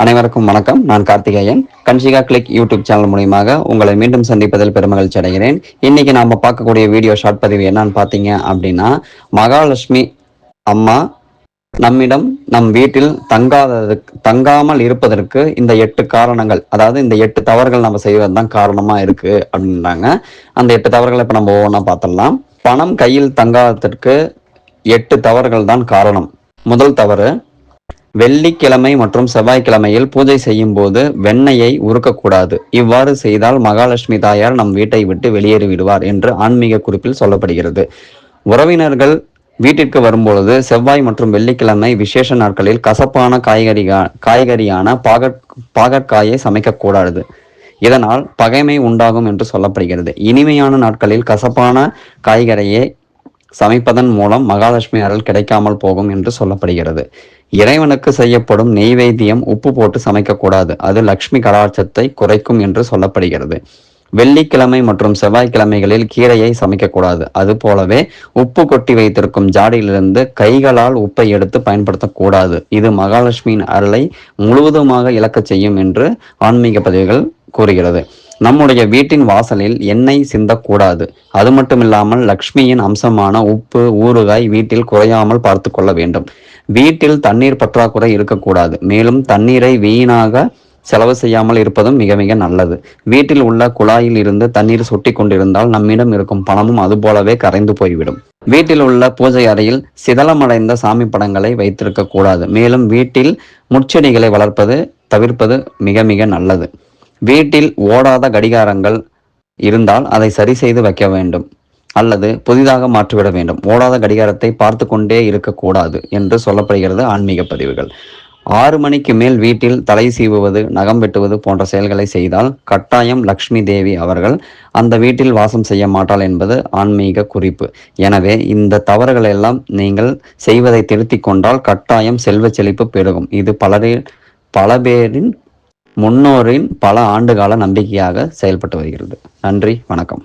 அனைவருக்கும் வணக்கம். நான் Karthikeyan. Kanshika click YouTube channel மூலியமாக உங்களை மீண்டும் சந்திப்பதில் பெருமகிழ்ச்சி அடைகிறேன். இன்னைக்கு நாம பார்க்கக்கூடிய வீடியோ ஷார்ட் பதிவு என்னன்னு பார்த்தீங்க அப்படின்னா, மகாலட்சுமி அம்மா நம்மிடம் நம் வீட்டில் தங்காமல் இருப்பதற்கு இந்த 8 காரணங்கள், அதாவது இந்த 8 தவறுகள் நம்ம செய்வது தான் காரணமா இருக்கு அப்படின்றாங்க. அந்த 8 தவறுகளை இப்ப நம்ம ஒவ்வொன்றா பார்த்துடலாம். பணம் கையில் தங்காததற்கு 8 தவறுகள் தான் காரணம். முதல் தவறு, வெள்ளிக்கிழமை மற்றும் செவ்வாய்க்கிழமையில் பூஜை செய்யும் போது வெண்ணெயை உருக்கக்கூடாது. இவ்வாறு செய்தால் மகாலட்சுமி தாயார் நம் வீட்டை விட்டு வெளியேறி விடுவார் என்று ஆன்மீக குறிப்பில் சொல்லப்படுகிறது. உறவினர்கள் வீட்டிற்கு வரும்பொழுது செவ்வாய் மற்றும் வெள்ளிக்கிழமை விசேஷ நாட்களில் கசப்பான காய்கறியான பாகற்காயை சமைக்கக்கூடாது. இதனால் பகைமை உண்டாகும் என்று சொல்லப்படுகிறது. இனிமையான நாட்களில் கசப்பான காய்கறியை சமைப்பதன் மூலம் மகாலட்சுமி அருள் கிடைக்காமல் போகும் என்று சொல்லப்படுகிறது. இறைவனுக்கு செய்யப்படும் நெய்வேத்தியம் உப்பு போட்டு சமைக்கக்கூடாது. அது லட்சுமி கடாட்சத்தை குறைக்கும் என்று சொல்லப்படுகிறது. வெள்ளிக்கிழமை மற்றும் செவ்வாய்க்கிழமைகளில் கீரையை சமைக்கக்கூடாது. அது போலவே உப்பு கொட்டி வைத்திருக்கும் ஜாடியிலிருந்து கைகளால் உப்பை எடுத்து பயன்படுத்தக்கூடாது. இது மகாலட்சுமியின் அருளை முழுவதுமாக இழக்கச் செய்யும் என்று ஆன்மீக பதிவுகள் கூறுகிறது. நம்முடைய வீட்டின் வாசலில் எண்ணெய் சிந்தக்கூடாது. அது மட்டுமில்லாமல் லக்ஷ்மியின் அம்சமான உப்பு ஊறுகாய் வீட்டில் குறையாமல் பார்த்து கொள்ள வேண்டும். வீட்டில் தண்ணீர் பற்றாக்குறை இருக்கக்கூடாது. மேலும் தண்ணீரை வீணாக செலவு செய்யாமல் இருப்பதும் மிக மிக நல்லது. வீட்டில் உள்ள குழாயில் இருந்து தண்ணீர் சொட்டி கொண்டிருந்தால் நம்மிடம் இருக்கும் பணமும் அதுபோலவே கரைந்து போய்விடும். வீட்டில் உள்ள பூஜை அறையில் சிதலமடைந்த சாமி படங்களை வைத்திருக்க கூடாது. மேலும் வீட்டில் முட்செடிகளை தவிர்ப்பது மிக மிக நல்லது. வீட்டில் ஓடாத கடிகாரங்கள் இருந்தால் அதை சரி செய்து வைக்க வேண்டும் அல்லது புதிதாக மாற்றிவிட வேண்டும். ஓடாத கடிகாரத்தை பார்த்து கொண்டே இருக்கக்கூடாது என்று சொல்லப்படுகிறது ஆன்மீக பதிவுகள். 6 மணிக்கு மேல் வீட்டில் தலை சீவுவது, நகம் வெட்டுவது போன்ற செயல்களை செய்தால் கட்டாயம் லக்ஷ்மி தேவி அவர்கள் அந்த வீட்டில் வாசம் செய்ய மாட்டாள் என்பது ஆன்மீக குறிப்பு. எனவே இந்த தவறுகள் எல்லாம் நீங்கள் செய்வதை திருத்திக் கொண்டால் கட்டாயம் செல்வ செழிப்பு பெருகும். இது பல பேரின் முன்னோரின் பல ஆண்டுகால நம்பிக்கையாக செயல்பட்டு வருகிறது. நன்றி, வணக்கம்.